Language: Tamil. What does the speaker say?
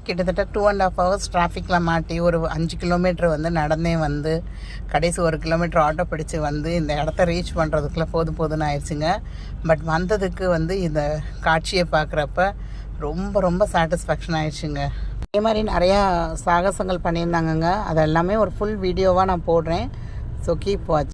கிட்டத்தட்ட 2.5 hours டிராஃபிக்கில் மாட்டி ஒரு 5 கிலோமீட்டர் வந்து நடந்தே வந்து கடைசி 1 கிலோமீட்டர் ஆட்டோ பிடிச்சி வந்து இந்த இடத்த ரீச் பண்ணுறதுக்குள்ளே போதும்னு ஆயிடுச்சுங்க. பட் வந்ததுக்கு வந்து இந்த காட்சியை பார்க்குறப்ப ரொம்ப ரொம்ப சாட்டிஸ்ஃபேக்ஷன் ஆயிடுச்சுங்க. இதே மாதிரி நிறையா சாகசங்கள் பண்ணியிருந்தாங்கங்க. அது எல்லாமே ஒரு ஃபுல் வீடியோவாக நான் போடுறேன். So keep watch.